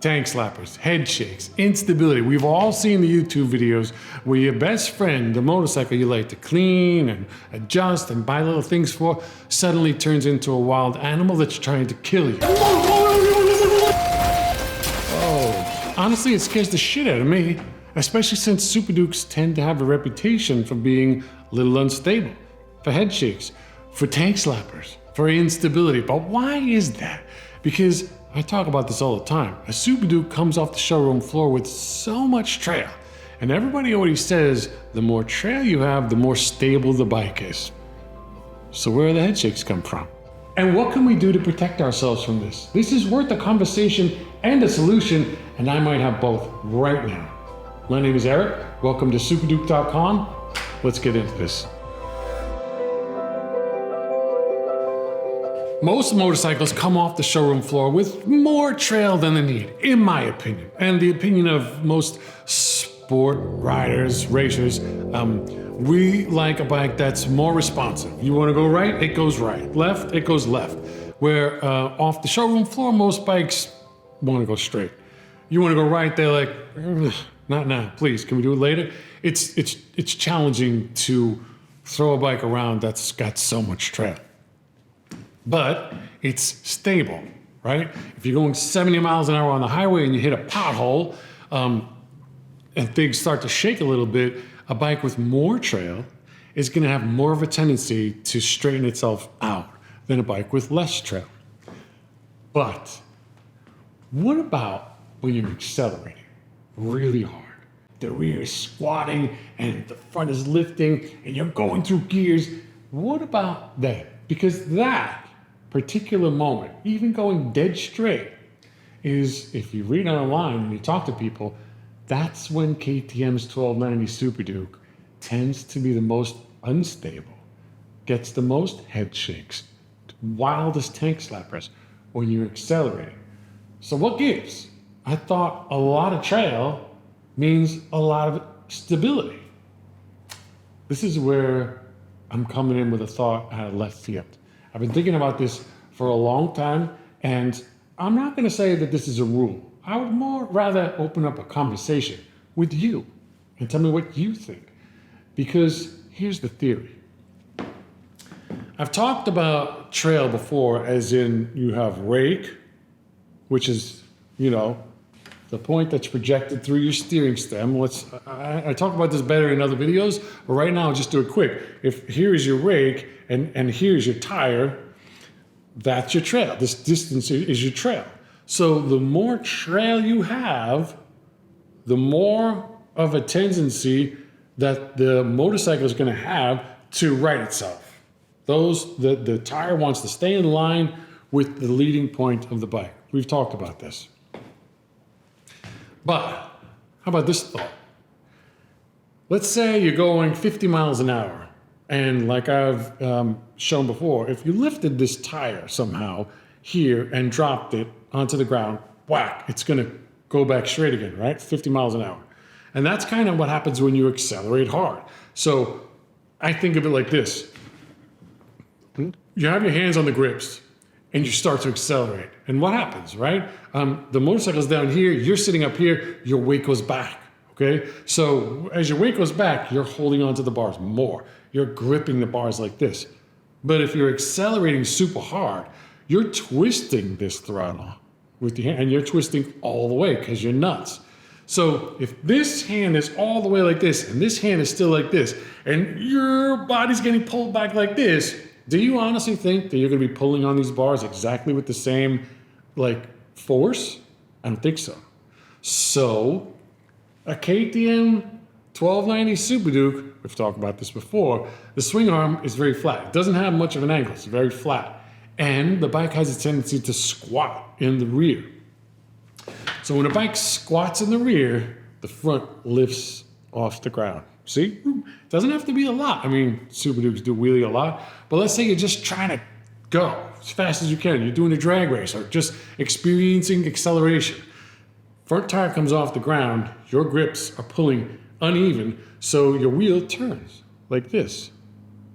tank slappers, head shakes, instability. We've all seen the YouTube videos where your best friend, the motorcycle you like to clean and adjust and buy little things for, suddenly turns into a wild animal that's trying to kill you. Oh, honestly, it scares the shit out of me, especially since Superdukes tend to have a reputation for being a little unstable, for head shakes, for tank slappers, for instability. But why is that? Because I talk about this all the time. A Superduke comes off the showroom floor with so much trail, and everybody always says the more trail you have, the more stable the bike is. So where do the head shakes come from? And what can we do to protect ourselves from this? This is worth a conversation and a solution, and I might have both right now. My name is Eric. Welcome to Superduke.com. Let's get into this. Most motorcycles come off the showroom floor with more trail than they need, in my opinion, and the opinion of most sport riders, racers. We like a bike that's more responsive. You want to go right, it goes right. Left, it goes left. Where off the showroom floor, most bikes want to go straight. You want to go right, they're like, not now, please, can we do it later? It's challenging to throw a bike around that's got so much trail. But it's stable, right? If you're going 70 miles an hour on the highway and you hit a pothole and things start to shake a little bit, a bike with more trail is going to have more of a tendency to straighten itself out than a bike with less trail. But what about when you're accelerating really hard? The rear is squatting and the front is lifting and you're going through gears. What about that? Because that particular moment, even going dead straight, is, if you read online and you talk to people, that's when KTM's 1290 Superduke tends to be the most unstable, gets the most head shakes, wildest tank slappers when you're accelerating. So what gives? I thought a lot of trail means a lot of stability. This is where I'm coming in with a thought out of left field. I've been thinking about this for a long time, and I'm not going to say that this is a rule. I would more rather open up a conversation with you and tell me what you think. Because here's the theory. I've talked about trail before, as in you have rake, which is, the point that's projected through your steering stem. I talk about this better in other videos, but right now I'll just do it quick. If here is your rake and here's your tire, that's your trail. This distance is your trail. So the more trail you have, the more of a tendency that the motorcycle is going to have to right itself. The tire wants to stay in line with the leading point of the bike. We've talked about this. But how about this thought? Let's say you're going 50 miles an hour, and like I've shown before, if you lifted this tire somehow here and dropped it onto the ground, whack, it's going to go back straight again, right? 50 miles an hour. And that's kind of what happens when you accelerate hard. So I think of it like this. You have your hands on the grips, and you start to accelerate. And what happens, right? The motorcycle's down here, you're sitting up here, your weight goes back, okay? So as your weight goes back, you're holding onto the bars more. You're gripping the bars like this. But if you're accelerating super hard, you're twisting this throttle with your hand, and you're twisting all the way because you're nuts. So if this hand is all the way like this, and this hand is still like this, and your body's getting pulled back like this, do you honestly think that you're going to be pulling on these bars exactly with the same, force? I don't think so. So, a KTM 1290 Superduke, we've talked about this before, the swing arm is very flat. It doesn't have much of an angle. It's very flat. And the bike has a tendency to squat in the rear. So when a bike squats in the rear, the front lifts off the ground. See? It doesn't have to be a lot. I mean, Superdukes do wheelie a lot, but let's say you're just trying to go as fast as you can. You're doing a drag race or just experiencing acceleration. Front tire comes off the ground, your grips are pulling uneven, so your wheel turns like this.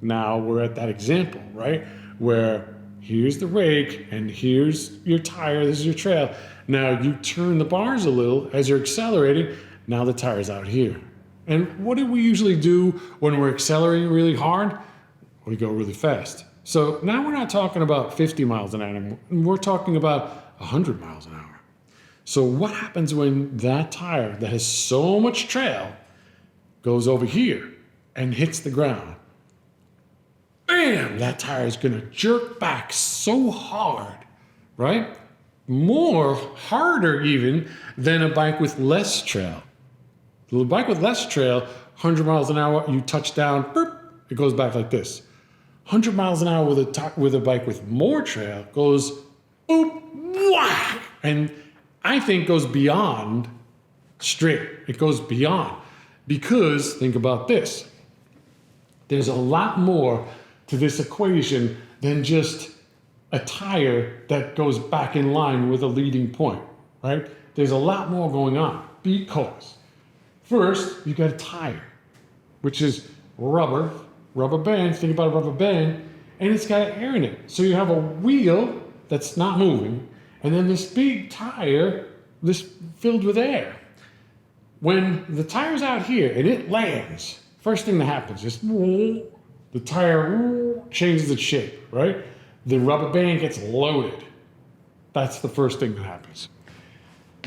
Now we're at that example, right? Where here's the rake and here's your tire, this is your trail, Now you turn the bars a little as you're accelerating. Now the tire's out here. And what do we usually do when we're accelerating really hard? We go really fast. So now we're not talking about 50 miles an hour, we're talking about 100 miles an hour. So what happens when that tire that has so much trail goes over here and hits the ground? Bam! That tire is gonna jerk back so hard, right? Harder even than a bike with less trail. The bike with less trail, 100 miles an hour, you touch down, burp, it goes back like this. 100 miles an hour with a bike with more trail goes boop, whack, and I think goes beyond straight. It goes beyond because think about this. There's a lot more to this equation than just a tire that goes back in line with a leading point, right? There's a lot more going on because first you got a tire, which is rubber band. Think about a rubber band, and it's got air in it. So you have a wheel that's not moving, and then this big tire, this filled with air. When the tire's out here and it lands, first thing that happens is the tire changes its shape, right? The rubber band gets loaded. That's the first thing that happens.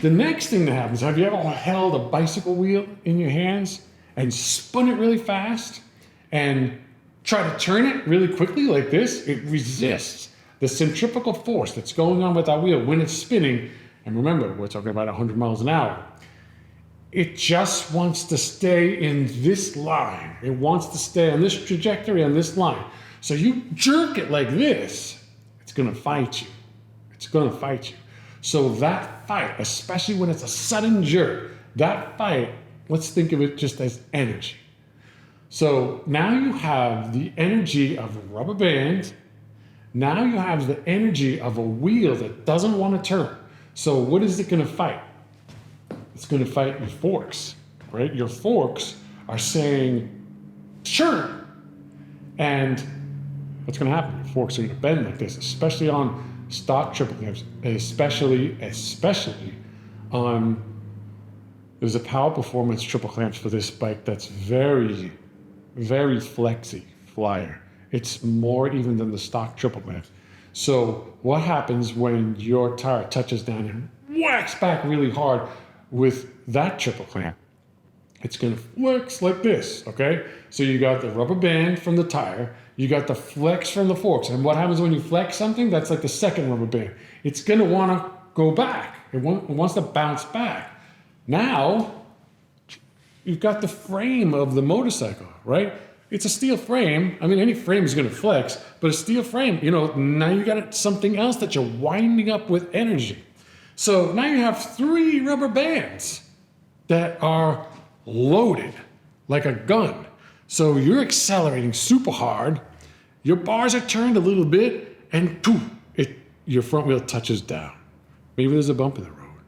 The next thing that happens, have you ever held a bicycle wheel in your hands and spun it really fast and try to turn it really quickly like this? It resists the centrifugal force that's going on with that wheel when it's spinning. And remember, we're talking about 100 miles an hour. It just wants to stay in this line. It wants to stay on this trajectory, on this line. So you jerk it like this, it's gonna fight you. It's gonna fight you. So that fight, especially when it's a sudden jerk, that fight, let's think of it just as energy. So now you have the energy of a rubber band. Now you have the energy of a wheel that doesn't want to turn. So what is it going to fight? It's going to fight your forks, right? Your forks are saying, turn. And what's going to happen? Your forks are going to bend like this, especially on stock triple clamps, especially on, there's a power performance triple clamps for this bike that's very, very flexy flyer. It's more even than the stock triple clamps. So what happens when your tire touches down and whacks back really hard with that triple clamp? It's gonna flex like this, okay? So you got the rubber band from the tire, you got the flex from the forks. And what happens when you flex something? That's like the second rubber band. It's gonna wanna go back. It wants to bounce back. Now, you've got the frame of the motorcycle, right? It's a steel frame. I mean, any frame is going to flex, but a steel frame, now you got something else that you're winding up with energy. So now you have 3 rubber bands that are loaded like a gun. So you're accelerating super hard, your bars are turned a little bit, and your front wheel touches down. Maybe there's a bump in the road.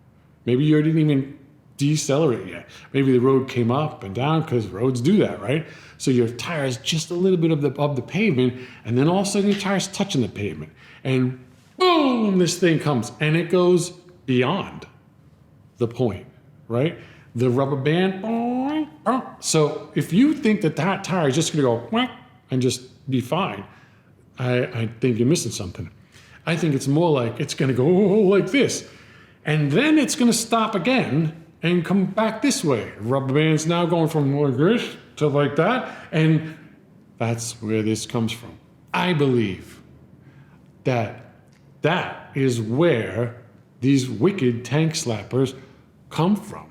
Maybe you didn't even decelerate yet. Maybe the road came up and down because roads do that, right? So your tire is just a little bit of the pavement, and then all of a sudden your tire's touching the pavement, and boom, this thing comes, and it goes beyond the point, right? The rubber band, so if you think that tire is just gonna go and just be fine, I think you're missing something. I think it's more like it's gonna go like this, and then it's gonna stop again and come back this way. Rubber band's now going from like this to like that, and that's where this comes from. I believe that is where these wicked tank slappers come from.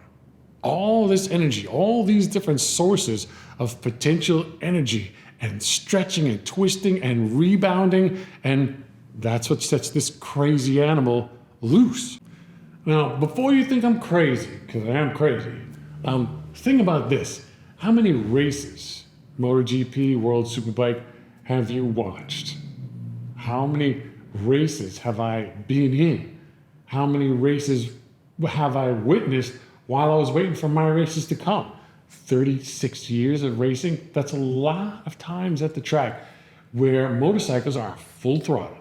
All this energy, all these different sources of potential energy and stretching and twisting and rebounding, and that's what sets this crazy animal loose. Now, before you think I'm crazy, because I am crazy, think about this. How many races, MotoGP, World Superbike, have you watched? How many races have I been in? How many races have I witnessed while I was waiting for my races to come? 36 years of racing, that's a lot of times at the track where motorcycles are full throttle.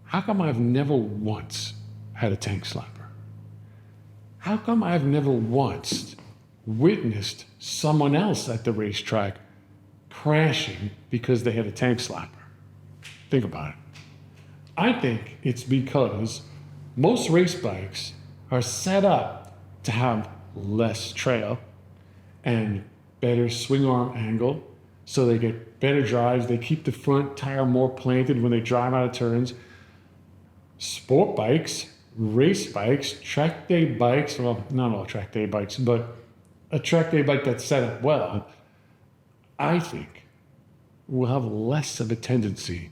How come I've never once had a tank slapper? how come I've never once witnessed someone else at the racetrack crashing because they had a tank slapper? Think about it. I think it's because most race bikes are set up to have less trail and better swing arm angle, so they get better drives. They keep the front tire more planted when they drive out of turns. Sport bikes, race bikes, track day bikes, well, not all track day bikes, but a track day bike that's set up well, I think will have less of a tendency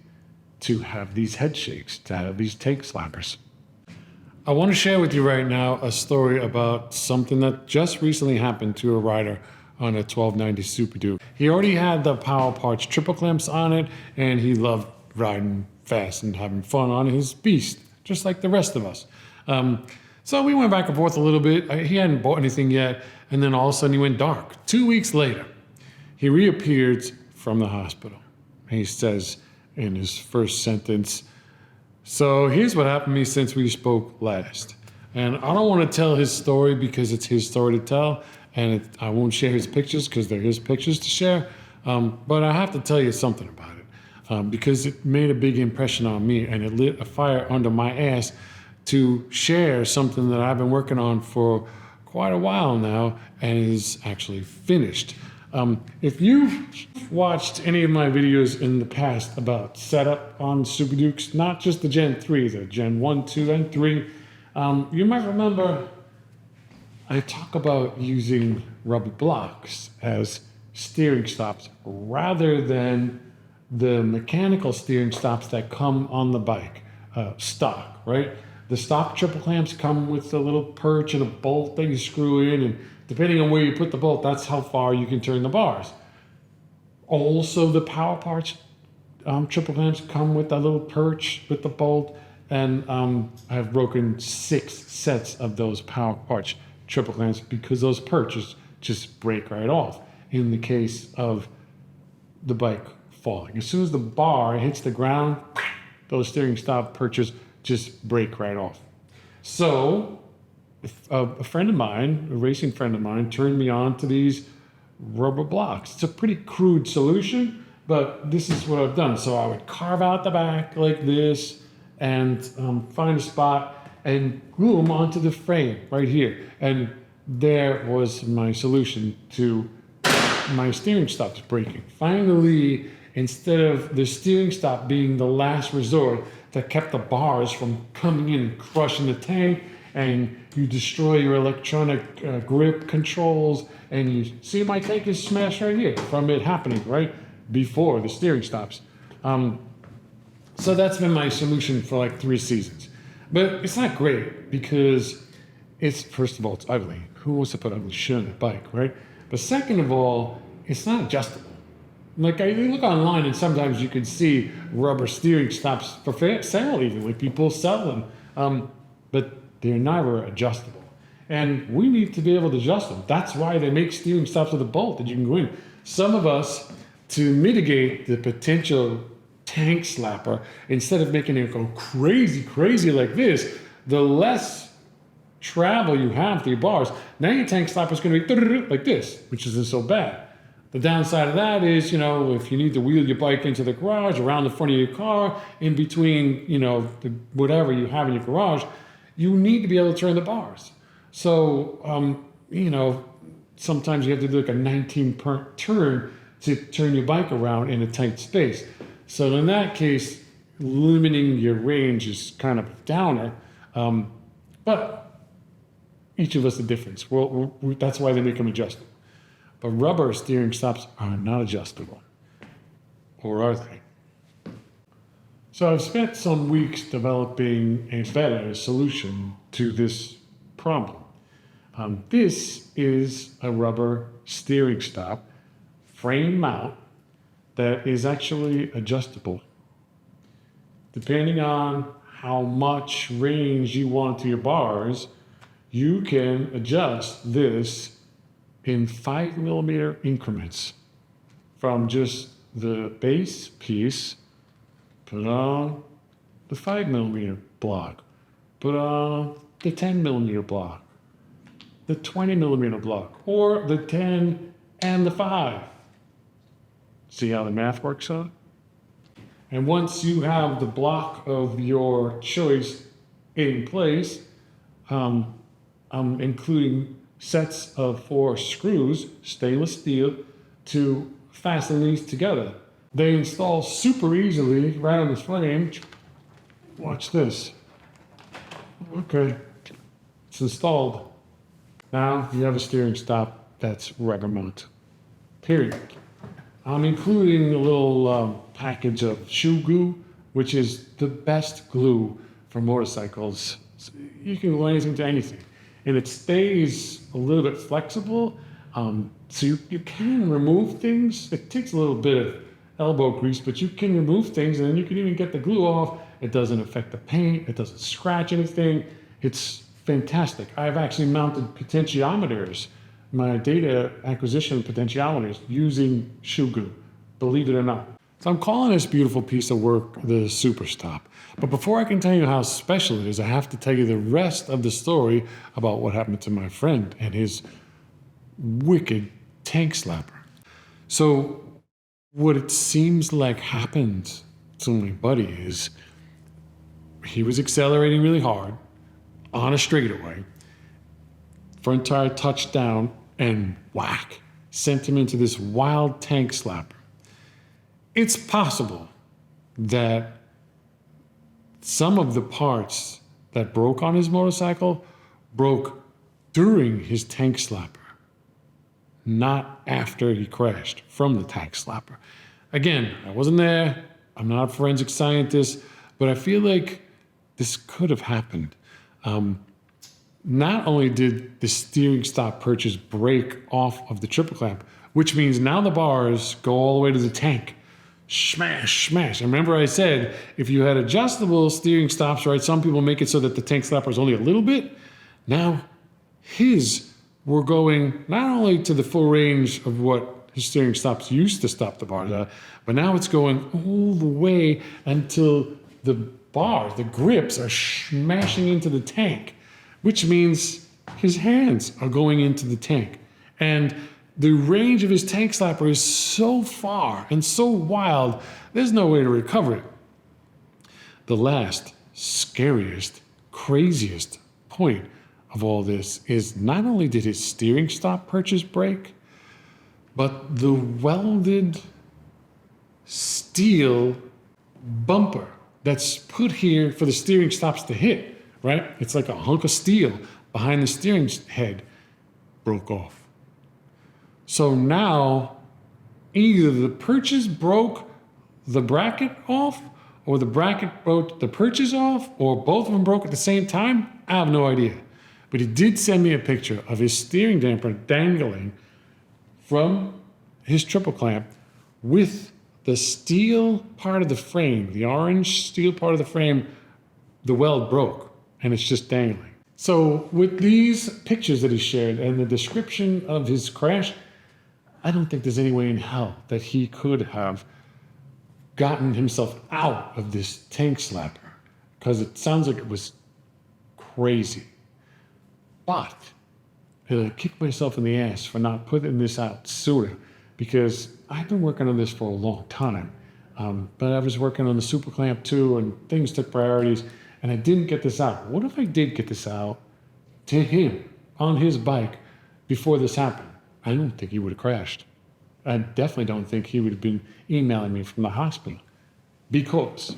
to have these head shakes, to have these tank slappers. I want to share with you right now a story about something that just recently happened to a rider on a 1290 Superduke. He already had the Power Parts triple clamps on it, and he loved riding fast and having fun on his beast, just like the rest of us. So we went back and forth a little bit. He hadn't bought anything yet, and then all of a sudden he went dark. 2 weeks later, he reappeared from the hospital. He says in his first sentence, "So here's what happened to me since we spoke last." And I don't want to tell his story because it's his story to tell, and I won't share his pictures because they're his pictures to share. But I have to tell you something about it because it made a big impression on me, and it lit a fire under my ass to share something that I've been working on for quite a while now and is actually finished. If you've watched any of my videos in the past about setup on Superdukes, not just the Gen 3, the Gen 1, 2, and 3, you might remember I talk about using rubber blocks as steering stops rather than the mechanical steering stops that come on the bike, stock, right? The stock triple clamps come with a little perch and a bolt that you screw in, and depending on where you put the bolt, that's how far you can turn the bars. Also, the Power Parts triple clamps come with a little perch with the bolt, and I've broken 6 sets of those Power Parts triple clamps because those perches just break right off in the case of the bike falling. As soon as the bar hits the ground, those steering stop perches just break right off. So a friend of mine, a racing friend of mine, turned me on to these rubber blocks. It's a pretty crude solution, but this is what I've done. So I would carve out the back like this and find a spot and glue them onto the frame right here. And there was my solution to my steering stops breaking. Finally, instead of the steering stop being the last resort that kept the bars from coming in and crushing the tank, and you destroy your electronic grip controls, and you see my tank is smashed right here from it happening right before the steering stops. So that's been my solution for like 3 seasons. But it's not great because it's, first of all, it's ugly. Who wants to put ugly shit on a bike, right? But second of all, it's not adjustable. Like you look online and sometimes you can see rubber steering stops for sale even, like people sell them, but they're never adjustable. And we need to be able to adjust them. That's why they make steering stops with a bolt that you can go in. Some of us, to mitigate the potential tank slapper, instead of making it go crazy like this, the less travel you have through your bars, now your tank slapper is going to be like this, which isn't so bad. The downside of that is, if you need to wheel your bike into the garage, around the front of your car, in between, whatever you have in your garage, you need to be able to turn the bars. So, sometimes you have to do like a 19 turn to turn your bike around in a tight space. So in that case, limiting your range is kind of a downer, but each of us a difference. That's why they make them adjustable. But rubber steering stops are not adjustable, or are they? So I've spent some weeks developing a better solution to this problem. This is a rubber steering stop, frame mount, that is actually adjustable. Depending on how much range you want to your bars, you can adjust this in 5mm increments from just the base piece, put on the 5mm block, put on the 10mm block, the 20 millimeter block, or the 10 and the 5. See how the math works out? And once you have the block of your choice in place, I'm including sets of 4 screws, stainless steel, to fasten these together. They install super easily right on this frame. Watch this. Okay, it's installed. Now you have a steering stop that's rubber mount. Period. I'm including a little package of shoe glue, which is the best glue for motorcycles. You can glue anything to anything. And it stays a little bit flexible, so you can remove things. It takes a little bit of elbow grease, but you can remove things, and then you can even get the glue off. It doesn't affect the paint. It doesn't scratch anything. It's fantastic. I've actually mounted potentiometers, my data acquisition potentiometers, using shoe glue, believe it or not. So I'm calling this beautiful piece of work the Superstop. But before I can tell you how special it is, I have to tell you the rest of the story about what happened to my friend and his wicked tank slapper. So what it seems like happened to my buddy is he was accelerating really hard on a straightaway, front tire touched down, and whack, sent him into this wild tank slapper. It's possible that some of the parts that broke on his motorcycle broke during his tank slapper, not after he crashed from the tank slapper. Again, I wasn't there. I'm not a forensic scientist, but I feel like this could have happened. Not only did the steering stop purchase break off of the triple clamp, which means now the bars go all the way to the tank. Smash, smash. And remember I said, if you had adjustable steering stops, right, some people make it so that the tank slapper is only a little bit. Now, his were going not only to the full range of what his steering stops used to stop the bars at, but now it's going all the way until the bars, the grips, are smashing into the tank, which means his hands are going into the tank. And the range of his tank slapper is so far and so wild, there's no way to recover it. The last, scariest, craziest point of all this is not only did his steering stop purchase break, but the welded steel bumper that's put here for the steering stops to hit, right? It's like a hunk of steel behind the steering head broke off. So now either the purchase broke the bracket off, or the bracket broke the purchase off, or both of them broke at the same time. I have no idea. But he did send me a picture of his steering damper dangling from his triple clamp with the steel part of the frame, the orange steel part of the frame, the weld broke and it's just dangling. So with these pictures that he shared and the description of his crash, I don't think there's any way in hell that he could have gotten himself out of this tank slapper, because it sounds like it was crazy. But I kicked myself in the ass for not putting this out sooner, because I've been working on this for a long time. But I was working on the super clamp too, and things took priorities, and I didn't get this out. What if I did get this out to him on his bike before this happened? I don't think he would have crashed. I definitely don't think he would have been emailing me from the hospital. Because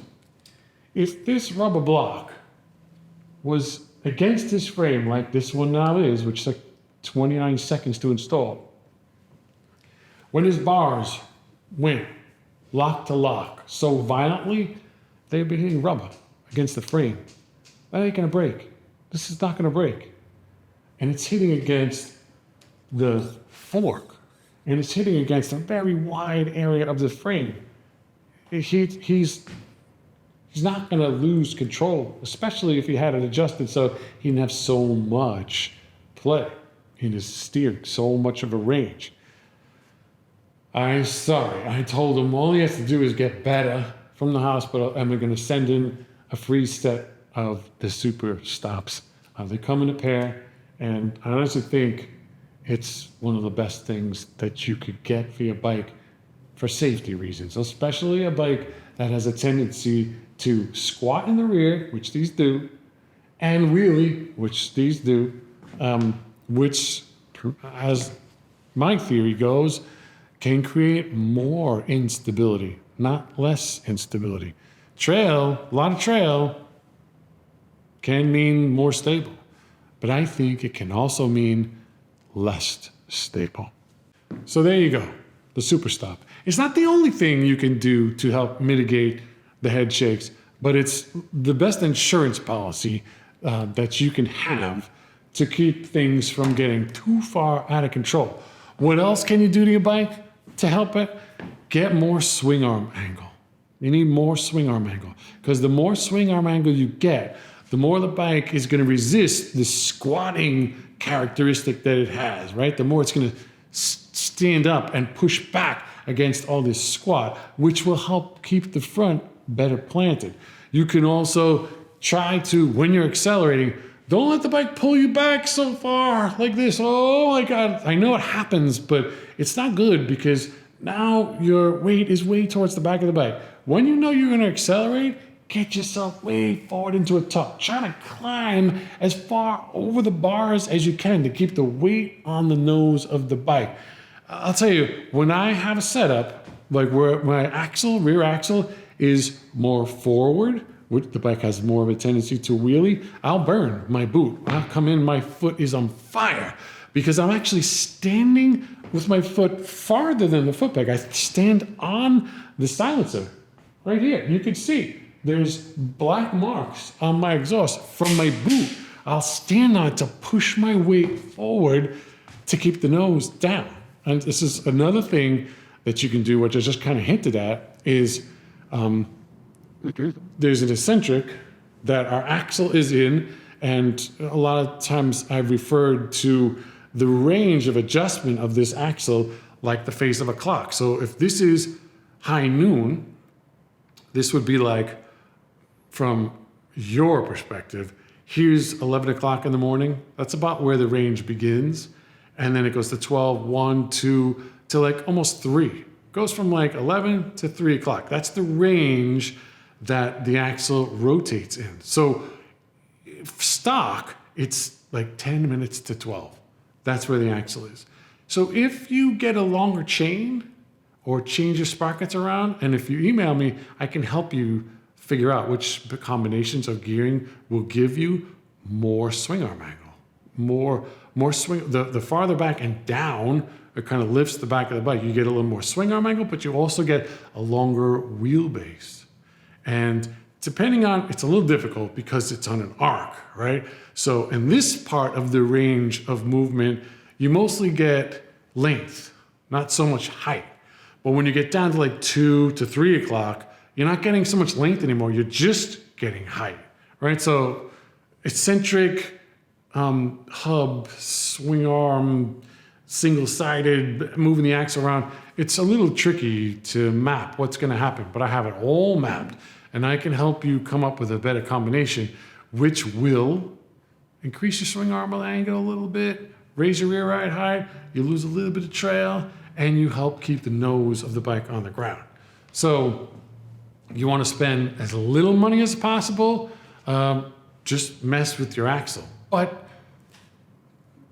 if this rubber block was against his frame like this one now is, which took 29 seconds to install, when his bars went lock to lock so violently, they'd be hitting rubber against the frame. That ain't gonna break. This is not gonna break. And it's hitting against the fork, and it's hitting against a very wide area of the frame. He's not going to lose control, especially if he had it adjusted so he didn't have so much play in his steering, so much of a range. I'm sorry. I told him all he has to do is get better from the hospital, and we're going to send in a free set of the Superstops. They come in a pair, And I honestly think it's one of the best things that you could get for your bike for safety reasons, especially a bike that has a tendency to squat in the rear, which these do, and wheelie, which these do, which, as my theory goes, can create more instability, not less instability. Trail, a lot of trail can mean more stable, but I think it can also mean less stable. So there you go, the Superstop. It's not the only thing you can do to help mitigate the head shakes, but it's the best insurance policy that you can have to keep things from getting too far out of control. What else can you do to your bike to help it? Get more swing arm angle. You need more swing arm angle, because the more swing arm angle you get, the more the bike is going to resist the squatting characteristic that it has, right? The more it's going to stand up and push back against all this squat, which will help keep the front better planted. You can also try to, when you're accelerating, don't let the bike pull you back so far like this. Oh my God, I know it happens, but it's not good because now your weight is way towards the back of the bike. When you know you're going to accelerate, get yourself way forward into a tuck. Try to climb as far over the bars as you can to keep the weight on the nose of the bike. I'll tell you, when I have a setup, like where my axle, rear axle, is more forward, which the bike has more of a tendency to wheelie, I'll burn my boot. I'll come in, my foot is on fire because I'm actually standing with my foot farther than the foot peg. I stand on the silencer right here. You can see there's black marks on my exhaust from my boot. I'll stand on it to push my weight forward to keep the nose down. And this is another thing that you can do, which I just kind of hinted at, is there's an eccentric that our axle is in, and a lot of times I've referred to the range of adjustment of this axle like the face of a clock. So if this is high noon, this would be like, from your perspective, here's 11 o'clock in the morning. That's about where the range begins. And then it goes to 12, 1, 2, to like almost 3. It goes from like 11 to 3 o'clock. That's the range that the axle rotates in. So stock, it's like 10 minutes to 12. That's where the axle is. So if you get a longer chain or change your sprockets around, and if you email me, I can help you figure out which combinations of gearing will give you more swing arm angle, more swing. The farther back and down, it kind of lifts the back of the bike. You get a little more swing arm angle, but you also get a longer wheelbase. And depending on, it's a little difficult because it's on an arc, right? So in this part of the range of movement, you mostly get length, not so much height. But when you get down to like 2 to 3 o'clock, you're not getting so much length anymore. You're just getting height, right? So eccentric, hub, swing arm, single-sided, moving the axle around. It's a little tricky to map what's going to happen, but I have it all mapped, and I can help you come up with a better combination, which will increase your swing arm angle a little bit, raise your rear ride height, you lose a little bit of trail, and you help keep the nose of the bike on the ground. So you want to spend as little money as possible, just mess with your axle. But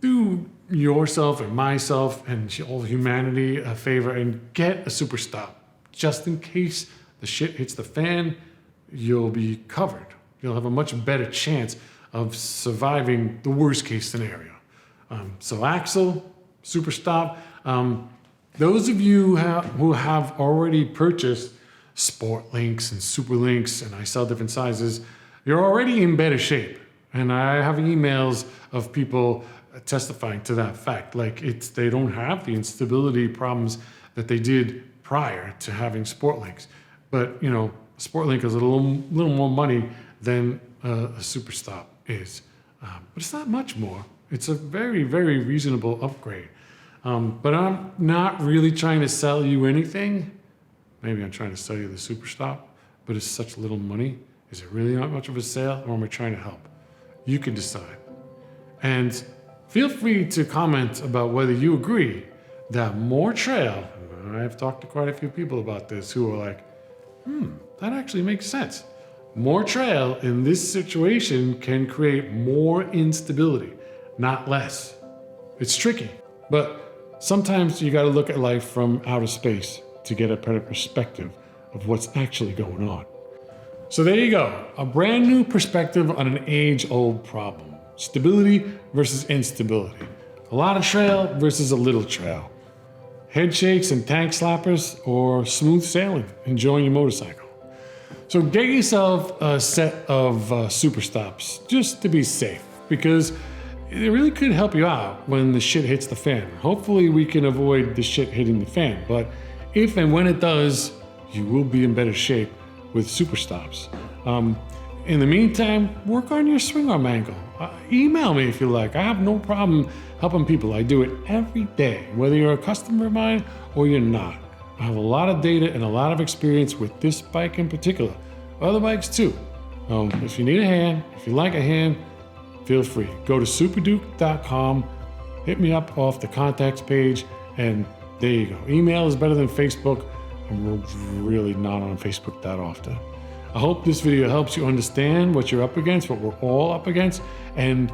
do yourself and myself and all humanity a favor and get a Superstop. Just in case the shit hits the fan, you'll be covered. You'll have a much better chance of surviving the worst case scenario. So axle, Superstop. Those of you who have already purchased SPORTLINKS and SuperLinks, and I sell different sizes, you're already in better shape. And I have emails of people testifying to that fact. Like they don't have the instability problems that they did prior to having SPORTLINKS. But you know, SPORTLINK is a little more money than a Superstop is. But it's not much more. It's a very, very reasonable upgrade. But I'm not really trying to sell you anything. Maybe I'm trying to sell you the Superstop, but it's such little money. Is it really not much of a sale, or am I trying to help? You can decide. And Feel free to comment about whether you agree that more trail, I've talked to quite a few people about this who are like, that actually makes sense. More trail in this situation can create more instability, not less. It's tricky, but sometimes you got to look at life from outer space to get a better perspective of what's actually going on. So there you go, a brand new perspective on an age-old problem. Stability versus instability. A lot of trail versus a little trail. Head shakes and tank slappers, or smooth sailing, enjoying your motorcycle. So get yourself a set of Superstops just to be safe, because it really could help you out when the shit hits the fan. Hopefully we can avoid the shit hitting the fan, but if and when it does, you will be in better shape with Superstops. In the meantime, work on your swing arm angle. Email me if you like. I have no problem helping people. I do it every day, whether you're a customer of mine or you're not. I have a lot of data and a lot of experience with this bike in particular. Other bikes too. If you need a hand, if you like a hand, feel free. Go to superduke.com, hit me up off the contacts page, and there you go. Email is better than Facebook. I'm really not on Facebook that often. I hope this video helps you understand what you're up against, what we're all up against, and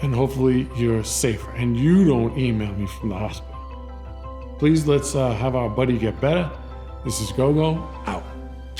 hopefully you're safer and you don't email me from the hospital. Please let's have our buddy get better. This is GoGo.